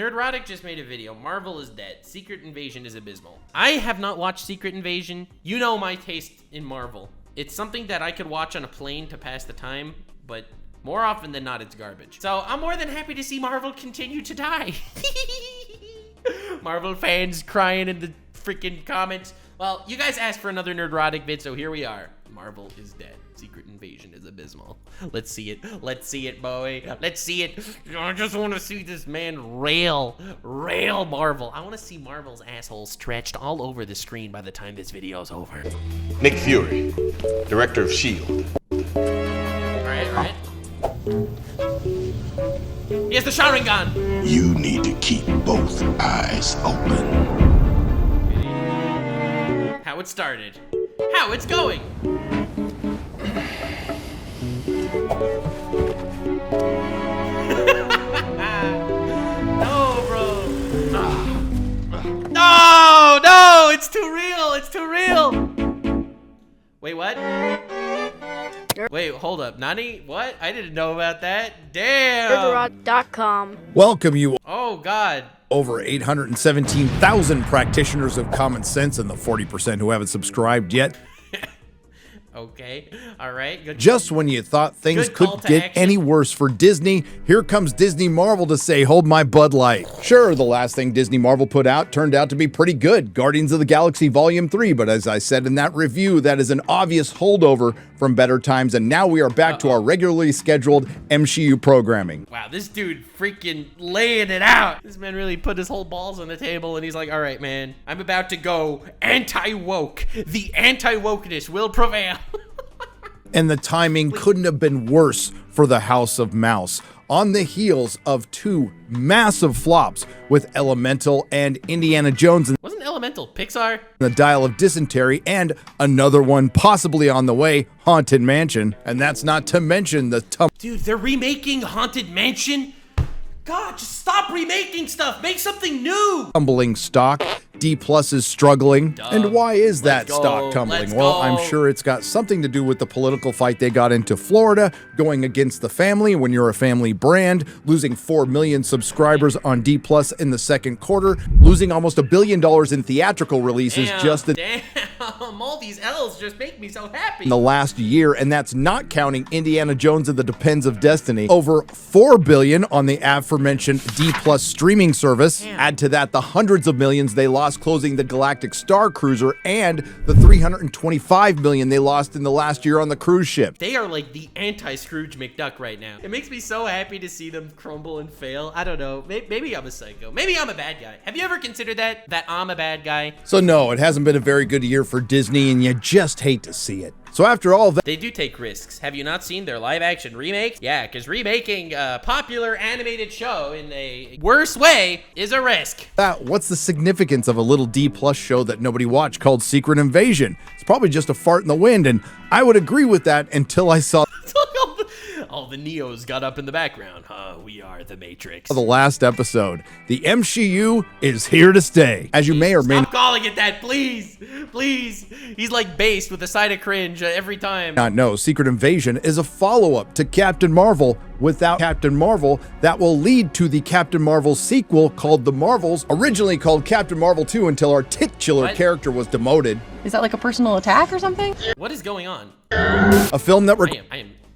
Nerdrotic just made a video. Marvel is dead. Secret Invasion is abysmal. I have not watched Secret Invasion. You know my taste in Marvel. It's something that I could watch on a plane to pass the time, but more often than not, it's garbage. So I'm more than happy to see Marvel continue to die. Marvel fans crying in the freaking comments. Well, you guys asked for another Nerdrotic vid, so here we are. Marvel is dead. Secret Invasion is abysmal. Let's see it. Let's see it, boy. Let's see it. I just want to see this man rail Marvel. I want to see Marvel's asshole stretched all over the screen by the time this video's over. Nick Fury, director of S.H.I.E.L.D. All right. He has the Sharingan. You need to keep both eyes open. How it started. How it's going. No, bro. No, it's too real. It's too real. Wait, what? Wait, hold up. Nani? What? I didn't know about that. Damn. Nerdrotic.com. Welcome you Oh, God. over 817,000 practitioners of common sense and the 40% who haven't subscribed yet. Okay. All right. Good. Just when you thought things Good call couldn't to get action. any worse for Disney, here comes Disney Marvel to say, hold my Bud Light. Sure, the last thing Disney Marvel put out turned out to be pretty good, Guardians of the Galaxy Volume 3, but as I said in that review, that is an obvious holdover from better times, and now we are back to our regularly scheduled MCU programming. Wow, this dude freaking laying it out. This man really put his whole balls on the table and he's like, all right, man, I'm about to go anti-woke. The anti-wokeness will prevail. And the timing couldn't have been worse for the House of Mouse. On the heels of two massive flops with Elemental and Indiana Jones and Wasn't Elemental Pixar? the Dial of Dysentery, and another one possibly on the way, Haunted Mansion. And that's not to mention the Dude, they're remaking Haunted Mansion? God, just stop remaking stuff. Make something new. tumbling stock. D Plus is struggling. And why is that Let's go. stock tumbling? Let's Well, go. I'm sure it's got something to do with the political fight they got into Florida, going against the family when you're a family brand, losing 4 million subscribers on D Plus in the second quarter, losing almost $1 billion in theatrical releases just in Damn, all these L's just make me so happy. the last year, and that's not counting Indiana Jones and the Depends of Destiny. Over $4 billion on the aforementioned D Plus streaming service. Damn. Add to that the hundreds of millions they lost closing the Galactic Star Cruiser and the $325 million they lost in the last year on the cruise ship. They are like the anti-Scrooge McDuck right now. It makes me so happy to see them crumble and fail. I don't know. Maybe I'm a psycho. Maybe I'm a bad guy. Have you ever considered that I'm a bad guy? So no, it hasn't been a very good year for Disney, and you just hate to see it. So after all that, They do take risks. Have you not seen their live-action remake? Yeah, because remaking a popular animated show in a worse way is a risk. what's the significance of a little D Plus show that nobody watched called Secret Invasion? It's probably just a fart in the wind, and I would agree with that until I saw All the Neos got up in the background. We are the Matrix. the last episode. The MCU is here to stay. As you may or may Stop calling it that, please. Please. He's like based with a side of cringe every time. not know, Secret Invasion is a follow-up to Captain Marvel. Without Captain Marvel, that will lead to the Captain Marvel sequel called The Marvels, originally called Captain Marvel 2 until our titular What? character was demoted. Is that like a personal attack or something? What is going on? A film that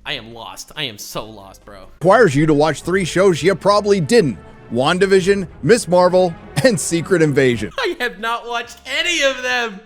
I am lost. I am so lost, bro. requires you to watch 3 shows you probably didn't. WandaVision, Miss Marvel, and Secret Invasion. I have not watched any of them.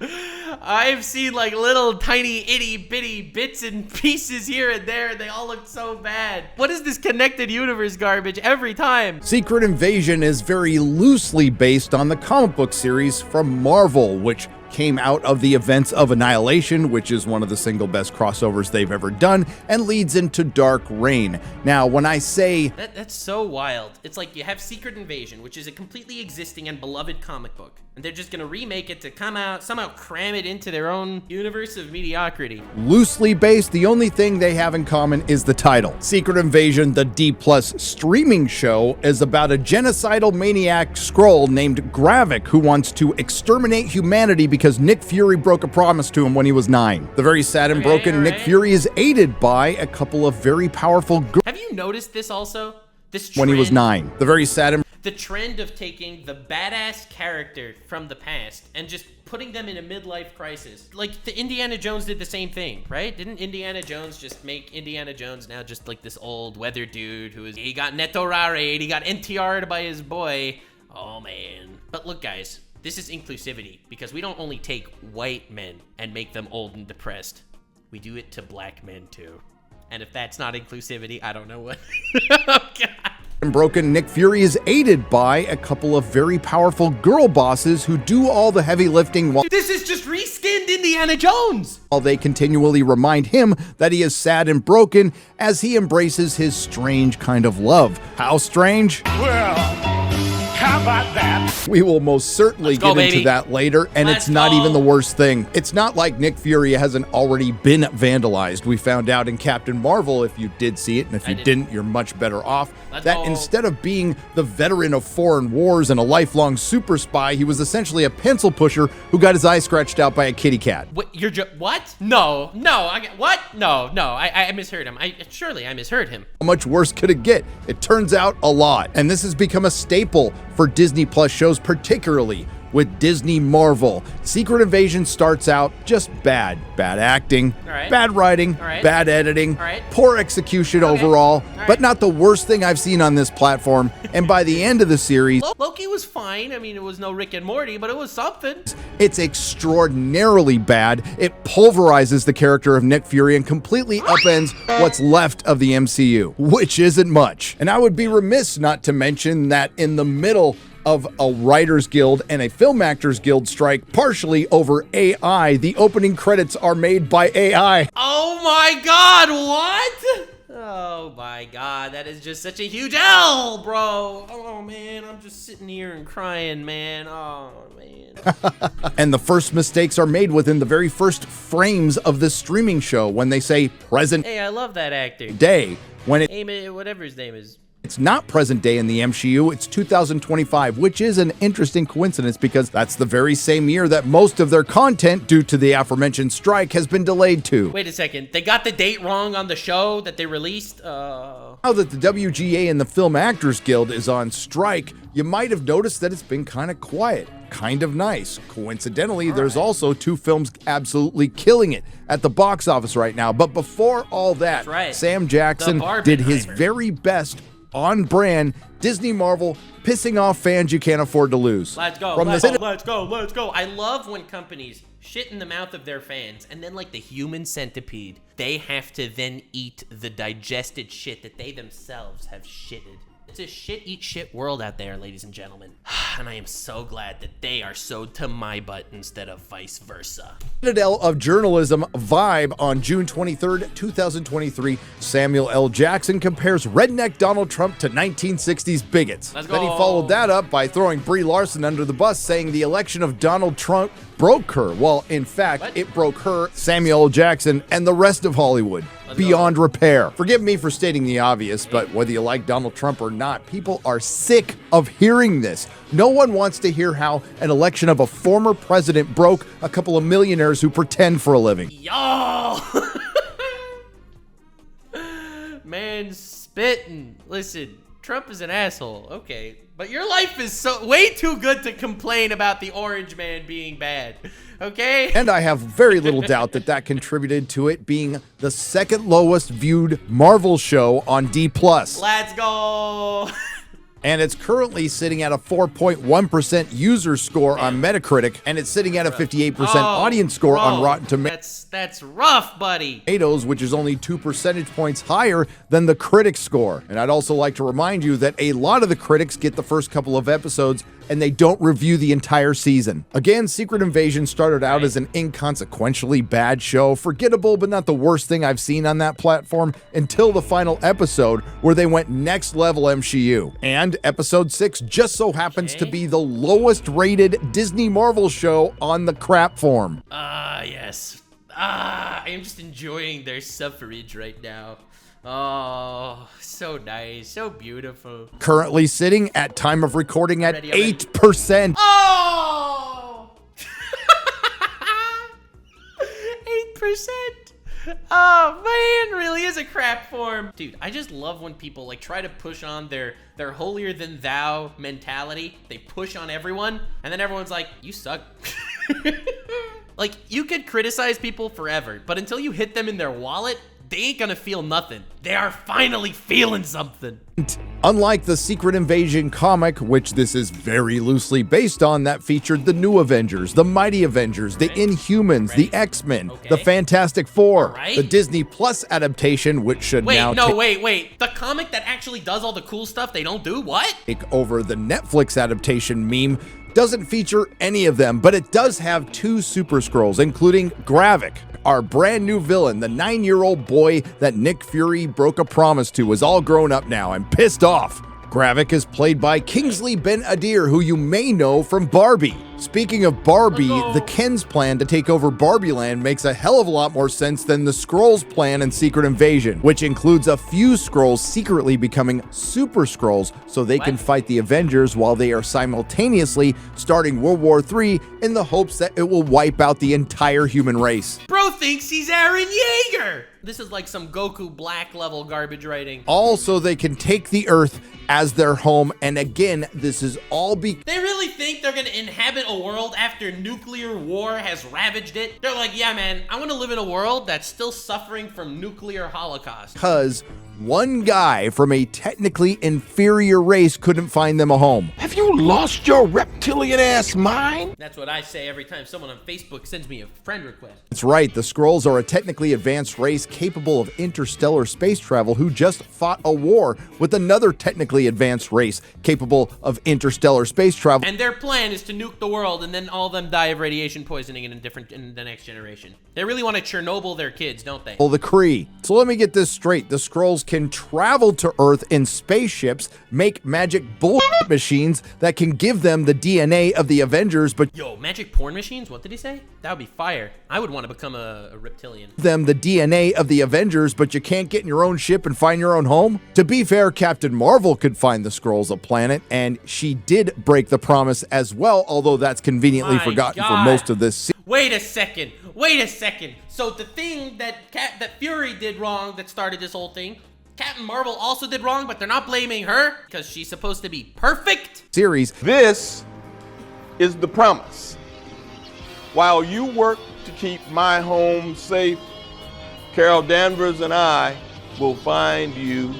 I've seen like little tiny itty bitty bits and pieces here and there, and they all look so bad. What is this connected universe garbage every time? Secret Invasion is very loosely based on the comic book series from Marvel, which came out of the events of Annihilation, which is one of the single best crossovers they've ever done, and leads into Dark Reign. Now, when I say That's so wild. It's like you have Secret Invasion, which is a completely existing and beloved comic book, and they're just gonna remake it to come out, somehow cram it into their own universe of mediocrity. loosely based, the only thing they have in common is the title. Secret Invasion, the D Plus streaming show, is about a genocidal maniac Skrull named Gravik who wants to exterminate humanity because Nick Fury broke a promise to him when he was 9. The very sad and broken Nick alright. Fury is aided by a couple of very powerful Have you noticed this also? This when he was trend? 9. The very sad and The trend of taking the badass character from the past and just putting them in a midlife crisis. Like, the Indiana Jones did the same thing, right? Didn't Indiana Jones just make Indiana Jones now just like this old weather dude he got netorare, he got NTR'd by his boy. Oh, man. But look, guys, this is inclusivity, because we don't only take white men and make them old and depressed. We do it to black men, too. And if that's not inclusivity, I don't know what. Oh, God. Broken, Nick Fury is aided by a couple of very powerful girl bosses who do all the heavy lifting while This is just reskinned Indiana Jones! they continually remind him that he is sad and broken as he embraces his strange kind of love. How strange? How about that? We will most certainly Let's go, get into baby. that later, and Let's it's not go. even the worst thing. It's not like Nick Fury hasn't already been vandalized. We found out in Captain Marvel, if you did see it, and if you didn't, you're much better off, Let's that go. instead of being the veteran of foreign wars and a lifelong super spy, he was essentially a pencil pusher who got his eye scratched out by a kitty cat. What? What? No, what? No, I misheard him. Surely I misheard him. How much worse could it get? It turns out a lot. And this has become a staple for Disney Plus shows, particularly with Disney Marvel. Secret Invasion starts out just bad. Bad acting, right. bad writing, right. bad editing, right. poor execution overall, but not the worst thing I've seen on this platform. And by the end of the series, Loki was fine. I mean, it was no Rick and Morty, but it was something. it's extraordinarily bad. It pulverizes the character of Nick Fury and completely upends what's left of the MCU, which isn't much. And I would be remiss not to mention that in the middle of a Writers Guild and a Film Actors Guild strike, partially over AI, the opening credits are made by AI. Oh my God, what? Oh my God, that is just such a huge L, bro. Oh man, I'm just sitting here and crying, man. Oh man. And the first mistakes are made within the very first frames of this streaming show when they say present Hey, I love that actor. day, when it Hey, man, whatever his name is. it's not present day in the MCU, it's 2025, which is an interesting coincidence because that's the very same year that most of their content, due to the aforementioned strike, has been delayed to. Wait a second, they got the date wrong on the show that they released? Now that the WGA and the Film Actors Guild is on strike, you might have noticed that it's been kind of quiet, kind of nice. Coincidentally, there's also two films absolutely killing it at the box office right now. But before all that, right. Sam Jackson The did his Barbenheimer. very best on brand Disney Marvel, pissing off fans you can't afford to lose. Let's go, From let's the go, let's go, let's go. I love when companies shit in the mouth of their fans, and then like the human centipede, they have to then eat the digested shit that they themselves have shitted. It's a shit eat shit world out there, ladies and gentlemen. And I am so glad that they are sewed to my butt instead of vice versa. Citadel of Journalism Vibe on June 23rd, 2023, Samuel L. Jackson compares redneck Donald Trump to 1960s bigots. Let's Then he go. followed that up by throwing Brie Larson under the bus, saying the election of Donald Trump broke her. Well, in fact, it broke her, Samuel L. Jackson, and the rest of Hollywood beyond repair. Forgive me for stating the obvious, but whether you like Donald Trump or not, people are sick of hearing this. No one wants to hear how an election of a former president broke a couple of millionaires who pretend for a living. Yo! Man, spitting. Listen, Trump is an asshole, okay. But your life is so way too good to complain about the orange man being bad, okay? And I have very little doubt that that contributed to it being the second lowest viewed Marvel show on D+. Let's go! And it's currently sitting at a 4.1% user score on Metacritic, and it's sitting at a 58% audience score on Rotten Tomatoes. That's rough, buddy. Which is only 2 percentage points higher than the critic score. And I'd also like to remind you that a lot of the critics get the first couple of episodes and they don't review the entire season. Again, Secret Invasion started out as an inconsequentially bad show, forgettable but not the worst thing I've seen on that platform, until the final episode where they went next level MCU. And episode 6 just so happens to be the lowest rated Disney Marvel show on the crap form. Yes. I am just enjoying their suffrage right now. Oh, so nice, so beautiful. Currently sitting at time of recording at 8%. Oh! 8%. Oh man, really is a crap form. Dude, I just love when people like try to push on their holier than thou mentality. They push on everyone, and then everyone's like, you suck. Like, you could criticize people forever, but until you hit them in their wallet, they ain't gonna feel nothing. They are finally feeling something. Unlike the Secret Invasion comic, which this is very loosely based on, that featured the New Avengers, the Mighty Avengers, the Inhumans, the X-Men, the Fantastic Four, the Disney Plus adaptation, which should now wait. The comic that actually does all the cool stuff they don't do? What? take over the Netflix adaptation meme doesn't feature any of them, but it does have 2 Super Skrulls, including Gravik, our brand new villain. The 9-year-old boy that Nick Fury broke a promise to is all grown up now and pissed off. Gravik is played by Kingsley Ben-Adir, who you may know from Barbie. Speaking of Barbie, the Kens plan to take over Barbie Land makes a hell of a lot more sense than the Skrulls plan in Secret Invasion, which includes a few Skrulls secretly becoming Super Skrulls so they can fight the Avengers while they are simultaneously starting World War III in the hopes that it will wipe out the entire human race. Bro thinks he's Aaron Yeager. This is like some Goku Black level garbage writing. All so they can take the Earth as their home, and again, this is all They really think they're gonna inhabit a world after nuclear war has ravaged it? They're like, yeah man, I wanna live in a world that's still suffering from nuclear holocaust. because one guy from a technically inferior race couldn't find them a home. Have you lost your reptilian ass mind? That's what I say every time someone on Facebook sends me a friend request. That's right, the Skrulls are a technically advanced race capable of interstellar space travel who just fought a war with another technically advanced race capable of interstellar space travel. And their plan is to nuke the world and then all of them die of radiation poisoning in the next generation. They really want to Chernobyl their kids, don't they? The Kree. So let me get this straight. The Skrulls can travel to Earth in spaceships, make magic bullshit machines that can give them the DNA of the Avengers, but Yo, magic porn machines? What did he say? That would be fire. I would want to become a reptilian. them the DNA of the Avengers, but you can't get in your own ship and find your own home? To be fair, Captain Marvel could find the Skrulls a planet, and she did break the promise as well, although that's conveniently My forgotten for God. most of this Wait a second. So the thing that Fury did wrong that started this whole thing, Captain Marvel also did wrong, but they're not blaming her because she's supposed to be perfect? series. This is the promise. While you work to keep my home safe, Carol Danvers and I will find you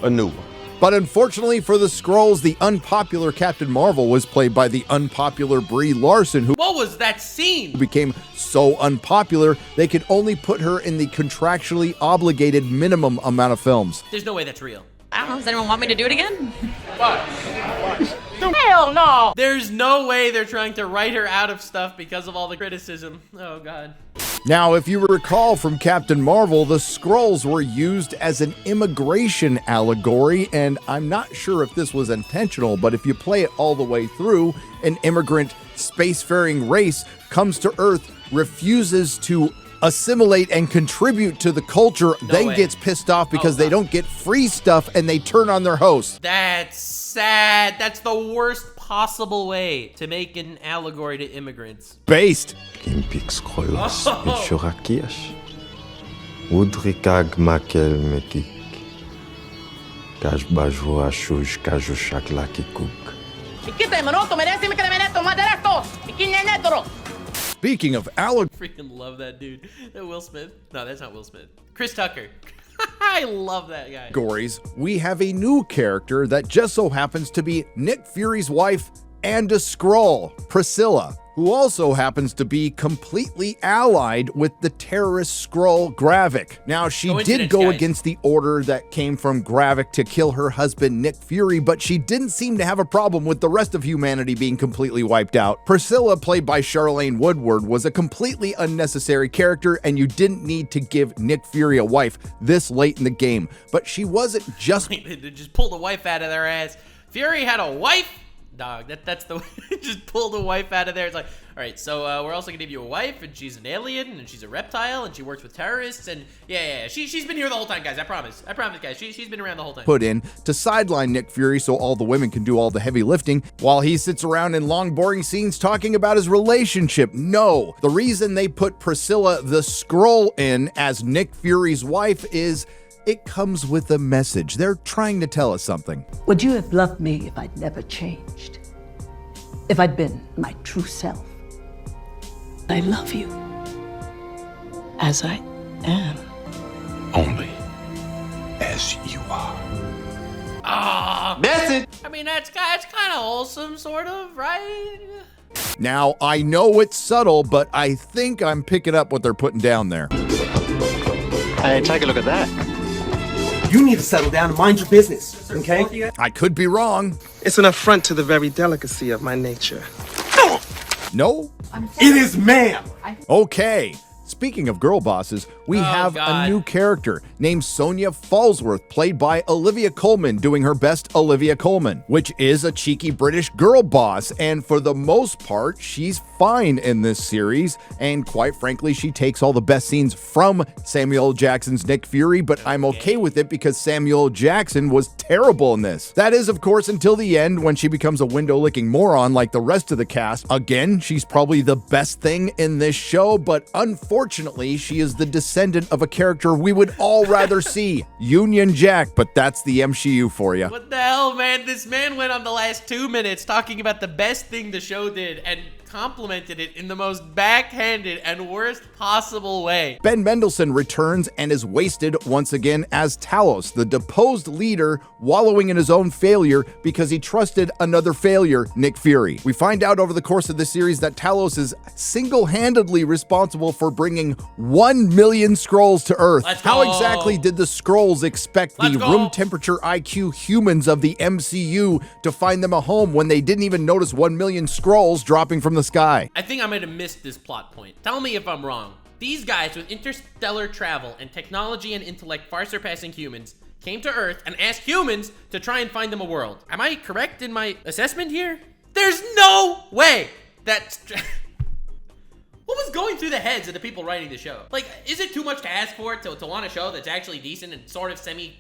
a new one. But unfortunately for the Skrulls, the unpopular Captain Marvel was played by the unpopular Brie Larson, who What was that scene? became so unpopular they could only put her in the contractually obligated minimum amount of films. There's no way that's real. I don't know. Does anyone want me to do it again? Hell no! There's no way they're trying to write her out of stuff because of all the criticism. Oh God. Now, if you recall from Captain Marvel, the Skrulls were used as an immigration allegory, and I'm not sure if this was intentional, but if you play it all the way through, an immigrant spacefaring race comes to Earth, refuses to assimilate and contribute to the culture, then way. gets pissed off because Oh, they God. don't get free stuff and they turn on their host. That's sad. That's the worst possible way to make an allegory to immigrants. Based. Impix Krolos Shurakiash Udrikag Makel Mekik Kajbaju Ashuj Kajushak Lakikuk. Speaking of allegories, Freaking love that dude. That Will Smith? No, that's not Will Smith. Chris Tucker. I love that guy. we have a new character that just so happens to be Nick Fury's wife and a Skrull, Priscilla, who also happens to be completely allied with the terrorist Skrull Gravik. Now, she did Coincidence, go guys. against the order that came from Gravik to kill her husband Nick Fury, but she didn't seem to have a problem with the rest of humanity being completely wiped out. Priscilla, played by Charlene Woodward, was a completely unnecessary character, and you didn't need to give Nick Fury a wife this late in the game. But she wasn't just They just pulled a wife out of their ass. Fury had a wife, dog. That's the just pull the wife out of there. It's like, all right, so we're also gonna give you a wife, and she's an alien, and she's a reptile, and she works with terrorists, and yeah. She's been here the whole time, guys. I promise, guys. She's been around the whole time. Put in to sideline Nick Fury so all the women can do all the heavy lifting while he sits around in long, boring scenes talking about his relationship. No, the reason they put Priscilla the Skrull in as Nick Fury's wife is it comes with a message. They're trying to tell us something. Would you have loved me if I'd never changed? If I'd been my true self? I love you as I am. Only as you are. Ah, Message. I mean, that's kind of wholesome, sort of, right? Now, I know it's subtle, but I think I'm picking up what they're putting down there. Hey, take a look at that. You need to settle down and mind your business, okay? I could be wrong. It's an affront to the very delicacy of my nature. No? It is, ma'am. Okay. Speaking of girl bosses, we have a new character named Sonia Falsworth, played by Olivia Colman, doing her best Olivia Colman, which is a cheeky British girl boss, and for the most part, she's fine in this series, and quite frankly, she takes all the best scenes from Samuel L. Jackson's Nick Fury, but I'm okay with it because Samuel L. Jackson was terrible in this. That is, of course, until the end when she becomes a window-licking moron like the rest of the cast. Again, she's probably the best thing in this show, but unfortunately, she is the descendant of a character we would all rather see, Union Jack, but that's the MCU for you. What the hell, man? This man went on the last 2 minutes talking about the best thing the show did and complimented it in the most backhanded and worst possible way. Ben Mendelsohn returns and is wasted once again as Talos, the deposed leader wallowing in his own failure because he trusted another failure, Nick Fury. We find out over the course of this series that Talos is single-handedly responsible for bringing 1 million Skrulls to Earth. How exactly did the Skrulls expect the room temperature IQ humans of the MCU to find them a home when they didn't even notice 1 million Skrulls dropping from the sky? I think I might have missed this plot point. Tell me if I'm wrong. These guys with interstellar travel and technology and intellect far surpassing humans came to Earth and asked humans to try and find them a world. Am I correct in my assessment here? There's no way that's... What was going through the heads of the people writing the show? Like, is it too much to ask for to want a show that's actually decent and sort of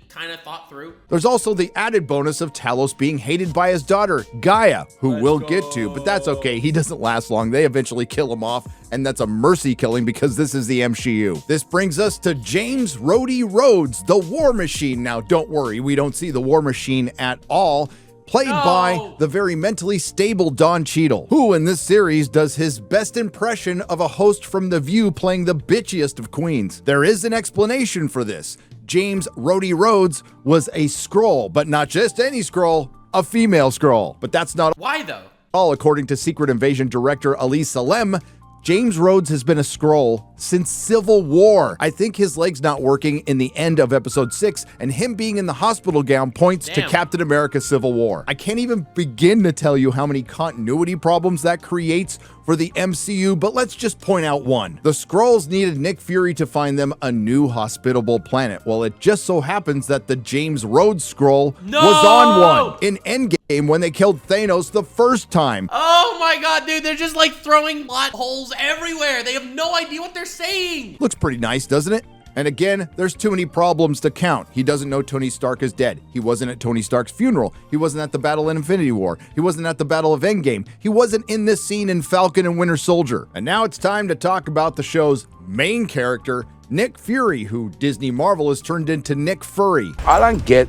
kind of thought through? There's also the added bonus of Talos being hated by his daughter, Gaia, who we'll get to, but that's okay. He doesn't last long. They eventually kill him off, and that's a mercy killing because this is the MCU. This brings us to James Rhodey Rhodes, the War Machine. Now, don't worry, we don't see the War Machine at all. Played by the very mentally stable Don Cheadle, who in this series does his best impression of a host from The View playing the bitchiest of queens. There is an explanation for this. James Rhodey Rhodes was a Skrull, but not just any Skrull, a female Skrull. But that's not why though. All according to Secret Invasion director Ali Salem. James Rhodes has been a Skrull since Civil War. I think his leg's not working in the end of episode 6, and him being in the hospital gown points to Captain America Civil War. I can't even begin to tell you how many continuity problems that creates for the MCU, but let's just point out one. The Skrulls needed Nick Fury to find them a new hospitable planet. Well, it just so happens that the James Rhodes Skrull was on one in Endgame when they killed Thanos the first time. Oh my god, dude, they're just like throwing plot holes everywhere. They have no idea what they're saying. Looks pretty nice, doesn't it? And again, there's too many problems to count. He doesn't know Tony Stark is dead. He wasn't at Tony Stark's funeral. He wasn't at the battle in Infinity War. He wasn't at the Battle of Endgame. He wasn't in this scene in Falcon and Winter Soldier. And now it's time to talk about the show's main character, Nick Fury, who Disney Marvel has turned into Nick Fury. I don't get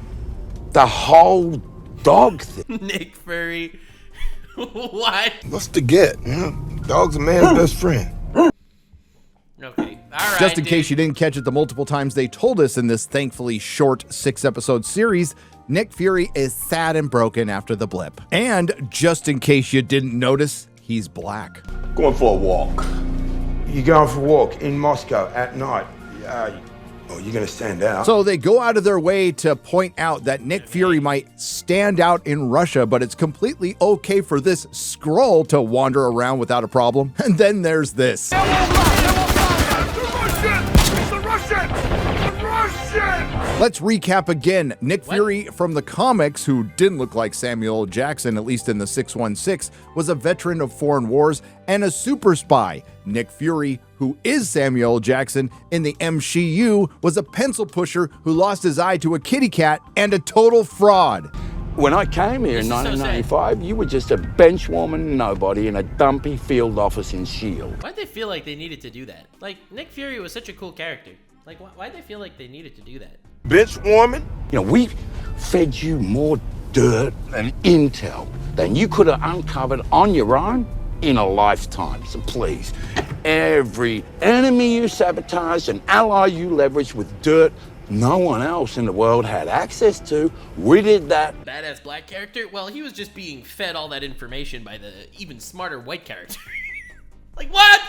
the whole dog thing. Nick Fury. What? What's the get? Dog's a man's best friend. Okay. All right, just in case you didn't catch it the multiple times they told us in this thankfully short 6-episode series, Nick Fury is sad and broken after the blip. And just in case you didn't notice, he's black. Going for a walk. You going for a walk in Moscow at night? Oh, you're gonna stand out. So they go out of their way to point out that Nick Fury might stand out in Russia, but it's completely okay for this Skrull to wander around without a problem. And then there's this. It's the Russian! The Russian! The Russian! Let's recap again. Nick Fury from the comics, who didn't look like Samuel L. Jackson, at least in the 616, was a veteran of foreign wars and a super spy. Nick Fury, who is Samuel L. Jackson in the MCU, was a pencil pusher who lost his eye to a kitty cat and a total fraud. When I came here in 1995, you were just a benchwarming nobody in a dumpy field office in S.H.I.E.L.D. Why'd they feel like they needed to do that? Like, Nick Fury was such a cool character. Like, why'd they feel like they needed to do that? Bench warming? You know, we fed you more dirt and intel than you could have uncovered on your own in a lifetime. So please, every enemy you sabotaged and ally you leveraged with dirt no one else in the world had access to, we did that. Badass black character? Well, he was just being fed all that information by the even smarter white character. Like, what?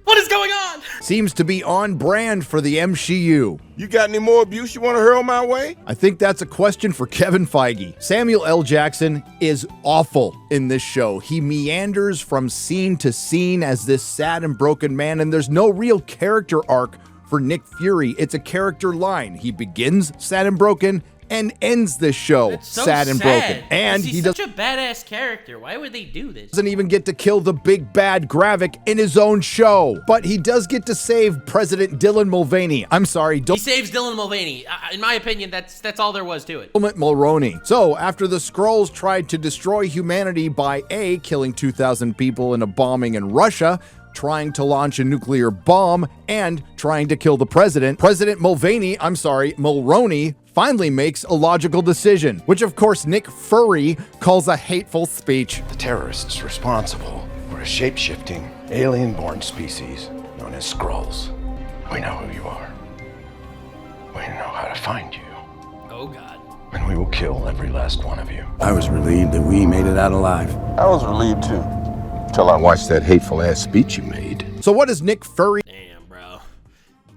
What is going on? Seems to be on brand for the MCU. You got any more abuse you want to hurl my way? I think that's a question for Kevin Feige. Samuel L. Jackson is awful in this show. He meanders from scene to scene as this sad and broken man, and there's no real character arc for Nick Fury. It's a character line. He begins sad and broken and ends this show sad and broken. And he's such a badass character. Why would they do this? Doesn't even get to kill the big bad Gravik in his own show. But he does get to save President Dylan Mulvaney. I'm sorry, He saves Dylan Mulvaney. In my opinion, that's all there was to it. Mulroney. So after the Skrulls tried to destroy humanity by A, killing 2,000 people in a bombing in Russia, trying to launch a nuclear bomb, and trying to kill the president, President Mulroney finally makes a logical decision, which of course Nick Fury calls a hateful speech. The terrorists responsible were a shape-shifting, alien-born species known as Skrulls. We know who you are. We know how to find you. Oh God. And we will kill every last one of you. I was relieved that we made it out alive. I was relieved too, till I watched that hateful-ass speech you made. So what does Nick Fury...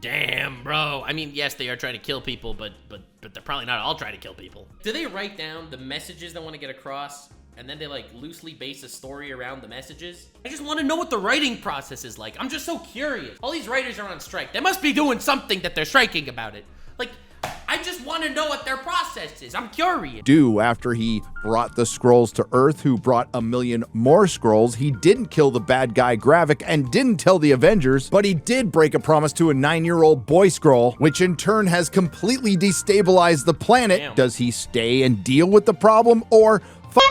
Damn, bro. I mean, yes, they are trying to kill people, but they're probably not all trying to kill people. Do they write down the messages they want to get across, and then they like loosely base a story around the messages? I just want to know what the writing process is like. I'm just so curious. All these writers are on strike. They must be doing something that they're striking about it. Like, I just want to know what their process is. I'm curious. After he brought the Skrulls to Earth, who brought 1 million more Skrulls, he didn't kill the bad guy Gravik and didn't tell the Avengers, but he did break a promise to a 9-year-old boy Skrull, which in turn has completely destabilized the planet. Damn. Does he stay and deal with the problem, or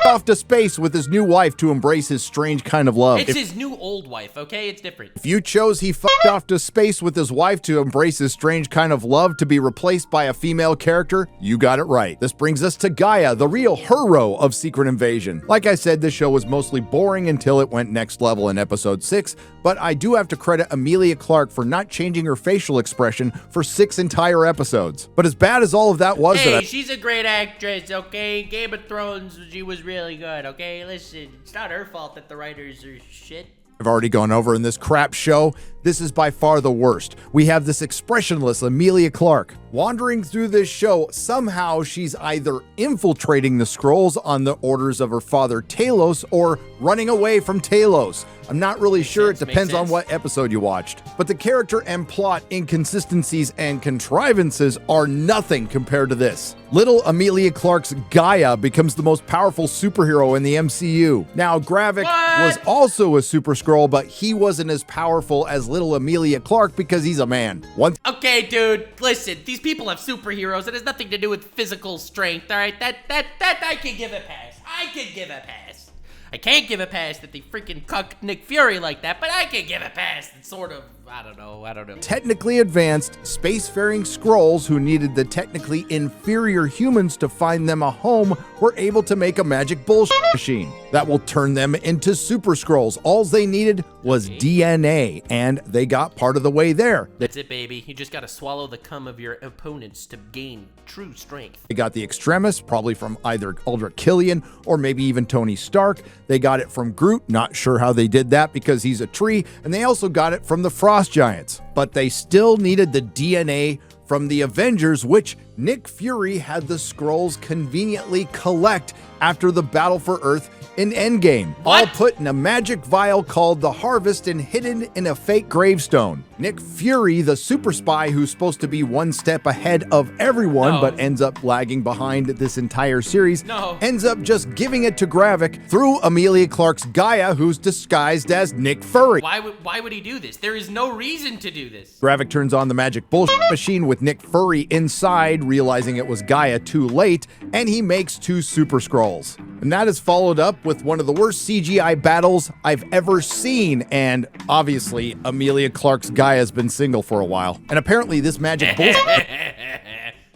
off to space with his new wife to embrace his strange kind of love? It's his new old wife, okay? It's different. If you chose he off to space with his wife to embrace his strange kind of love to be replaced by a female character, you got it right. This brings us to Gaia, the real hero of Secret Invasion. Like I said, this show was mostly boring until it went next level in episode 6, but I do have to credit Emilia Clarke for not changing her facial expression for 6 entire episodes. But as bad as all of that was, hey, she's a great actress, okay? Game of Thrones, she was really good, okay? Listen, it's not her fault that the writers are shit. I've already gone over in this crap show. This is by far the worst. We have this expressionless Emilia Clarke wandering through this show. Somehow she's either infiltrating the Skrulls on the orders of her father Talos or running away from Talos. I'm not really sure. It depends on what episode you watched. But the character and plot inconsistencies and contrivances are nothing compared to this. Little Emilia Clarke's Gaia becomes the most powerful superhero in the MCU. Now, Gravik was also a Super Skrull, but he wasn't as powerful as little Emilia Clarke because he's a man. Okay, dude, listen, these people have superheroes. It has nothing to do with physical strength, all right? That I can give a pass. I can give a pass. I can't give a pass that they freaking cucked Nick Fury like that, but I can give a pass that sort of, I don't know. Technically advanced, spacefaring Skrulls who needed the technically inferior humans to find them a home were able to make a magic bullshit machine that will turn them into Super Skrulls. All they needed was DNA, and they got part of the way there. That's it, baby. You just gotta swallow the cum of your opponents to gain true strength. They got the Extremis, probably from either Aldrich Killian or maybe even Tony Stark. They got it from Groot, not sure how they did that because he's a tree, and they also got it from the Frost Giants. But they still needed the DNA from the Avengers, which Nick Fury had the Skrulls conveniently collect after the battle for Earth in Endgame. All put in a magic vial called the Harvest and hidden in a fake gravestone. Nick Fury, the super spy who's supposed to be one step ahead of everyone but ends up lagging behind this entire series, ends up just giving it to Gravik through Emilia Clarke's Gaia, who's disguised as Nick Fury. Why would he do this? There is no reason to do this. Gravik turns on the magic bullshit machine with Nick Fury inside, realizing it was Gaia too late, and he makes 2 Super Skrulls. And that is followed up with one of the worst CGI battles I've ever seen, and obviously Emilia Clarke's Gaia has been single for a while. And apparently this magic bullshit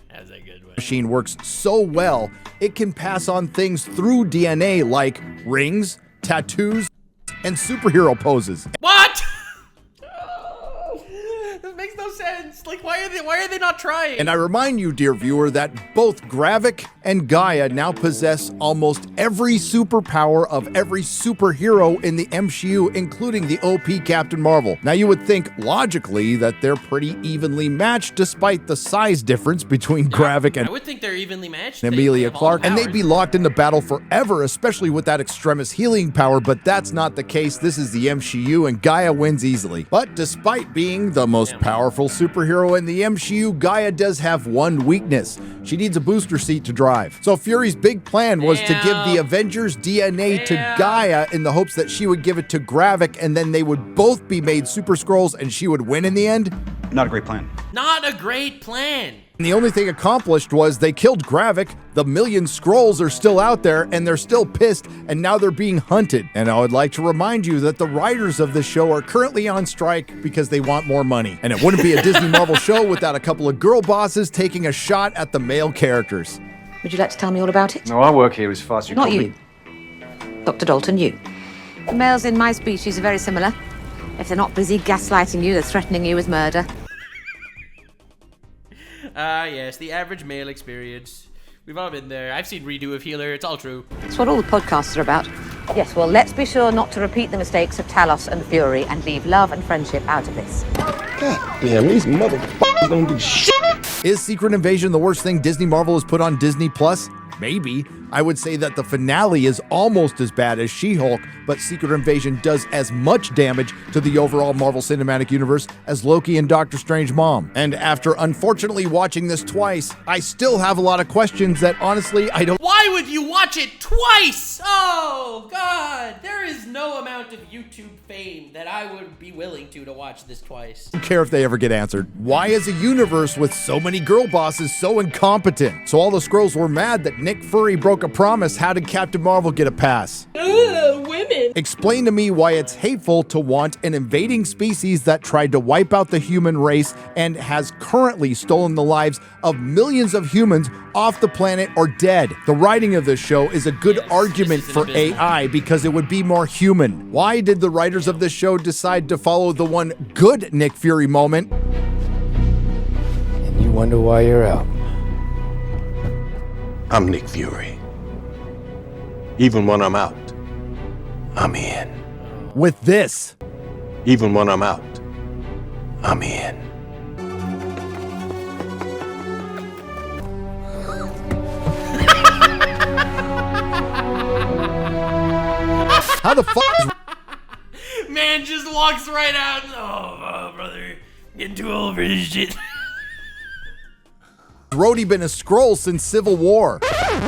That's a good one. machine works so well, it can pass on things through DNA like rings, tattoos, and superhero poses. What? This makes no sense. Like, why are they not trying? And I remind you, dear viewer, that both Gravik and Gaia now possess almost every superpower of every superhero in the MCU, including the OP Captain Marvel. Now, you would think logically that they're pretty evenly matched despite the size difference between Gravik and I would think they're evenly matched. Emilia Clarke, and they'd be locked into battle forever, especially with that extremis healing power, but that's not the case. This is the MCU, and Gaia wins easily. But despite being the most powerful superhero in the MCU, Gaia does have one weakness. She needs a booster seat to drive. So Fury's big plan was to give the Avengers DNA to Gaia in the hopes that she would give it to Gravik, and then they would both be made Super Skrulls and she would win in the end. Not a great plan. Not a great plan. And the only thing accomplished was they killed Gravik, the million Skrulls are still out there, and they're still pissed, and now they're being hunted. And I would like to remind you that the writers of the show are currently on strike because they want more money. And it wouldn't be a Disney Marvel show without a couple of girl bosses taking a shot at the male characters. Would you like to tell me all about it? No, our work here is far Not you. Dr. Dalton, you. The males in my species are very similar. If they're not busy gaslighting you, they're threatening you with murder. Yes, the average male experience. We've all been there. I've seen Redo of Healer. It's all true. That's what all the podcasts are about. Yes, well, let's be sure not to repeat the mistakes of Talos and Fury and leave love and friendship out of this. God damn, these motherfuckers don't do shit. Is Secret Invasion the worst thing Disney Marvel has put on Disney Plus? Maybe. I would say that the finale is almost as bad as She-Hulk, but Secret Invasion does as much damage to the overall Marvel Cinematic Universe as Loki and Doctor Strange Mom. And after unfortunately watching this twice, I still have a lot of questions that honestly I don't Why would you watch it twice? Oh, God. There is no amount of YouTube fame that I would be willing to watch this twice. care if they ever get answered. Why is a universe with so many girl bosses so incompetent? So all the Skrulls were mad that Nick Fury broke a promise. How did Captain Marvel get a pass? Women. Explain to me why it's hateful to want an invading species that tried to wipe out the human race and has currently stolen the lives of millions of humans off the planet or dead. The writing of this show is a good argument for AI because it would be more human. Why did the writers of this show decide to follow the one good Nick Fury moment? And you wonder why you're out. I'm Nick Fury. Even when I'm out, I'm in. With this. Even when I'm out, I'm in. How the fuck is Man just walks right out. Oh, brother. Getting too old for this shit. Rhodey been a Skrull since Civil War?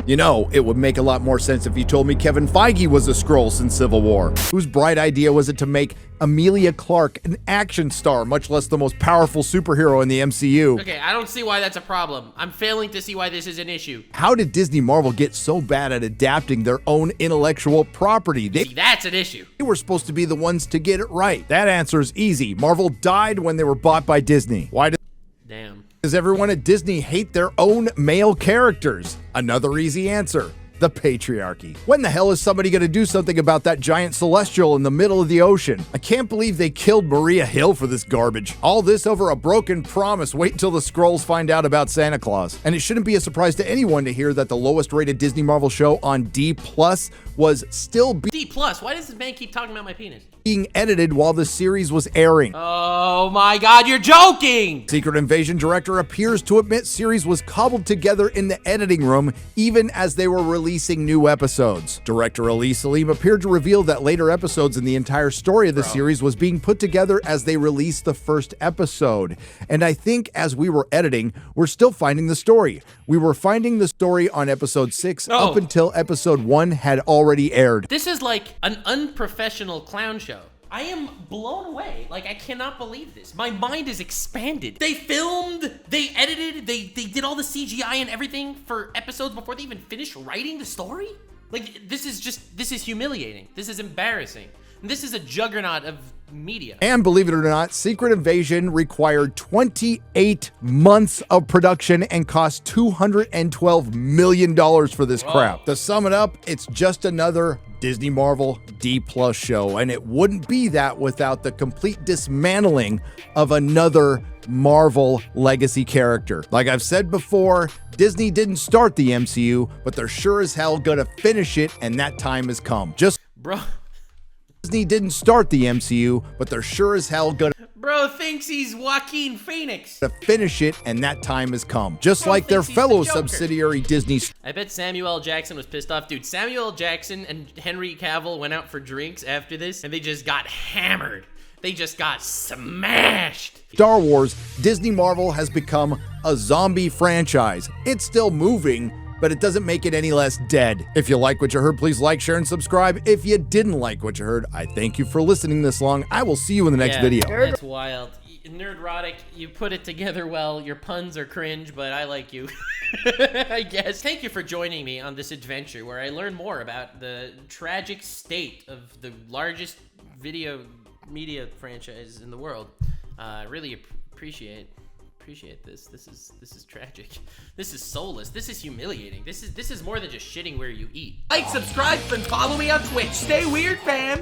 You know, it would make a lot more sense if you told me Kevin Feige was a Skrull since Civil War. Whose bright idea was it to make Emilia Clarke an action star, much less the most powerful superhero in the MCU? Okay, I don't see why that's a problem. I'm failing to see why this is an issue. How did Disney Marvel get so bad at adapting their own intellectual property? See, that's an issue. They were supposed to be the ones to get it right. That answer is easy. Marvel died when they were bought by Disney. Why does everyone at Disney hate their own male characters? Another easy answer. The patriarchy. When the hell is somebody going to do something about that giant celestial in the middle of the ocean? I can't believe they killed Maria Hill for this garbage. All this over a broken promise. Wait until the Skrulls find out about Santa Claus. And it shouldn't be a surprise to anyone to hear that the lowest rated Disney Marvel show on D+ was still D+ D+. Why does this man keep talking about my penis? Being edited while the series was airing. Oh my God, you're joking! Secret Invasion director appears to admit series was cobbled together in the editing room even as they were releasing new episodes. Director Ali Salim appeared to reveal that later episodes in the entire story of the series was being put together as they released the first episode. And I think as we were editing, we're still finding the story. We were finding the story on episode 6 up until episode 1 had already aired. This is like an unprofessional clown show. I am blown away. Like, I cannot believe this. My mind is expanded. They filmed, they edited, they did all the CGI and everything for episodes before they even finished writing the story? Like, this is humiliating. This is embarrassing. And this is a juggernaut of media. And believe it or not, Secret Invasion required 28 months of production and cost $212 million for this crap. To sum it up, it's just another Disney Marvel D+ show, and it wouldn't be that without the complete dismantling of another Marvel legacy character. Like I've said before, Disney didn't start the MCU, but they're sure as hell gonna finish it, and that time has come. Disney didn't start the MCU, but they're sure as hell gonna thinks he's Joaquin Phoenix. To finish it, and that time has come. Just like their fellow subsidiary Disney. I bet Samuel L. Jackson was pissed off. Dude, Samuel L. Jackson and Henry Cavill went out for drinks after this, and they just got hammered. They just got smashed. Star Wars, Disney Marvel has become a zombie franchise. It's still moving, but it doesn't make it any less dead. If you like what you heard, please like, share, and subscribe. If you didn't like what you heard, I thank you for listening this long. I will see you in the next video. That's wild. Nerdrotic, you put it together well. Your puns are cringe, but I like you. I guess. Thank you for joining me on this adventure where I learn more about the tragic state of the largest video media franchise in the world. I really appreciate this. This is tragic. This is soulless. This is humiliating. This is more than just shitting where you eat. Like, subscribe, and follow me on Twitch. Stay weird, fam.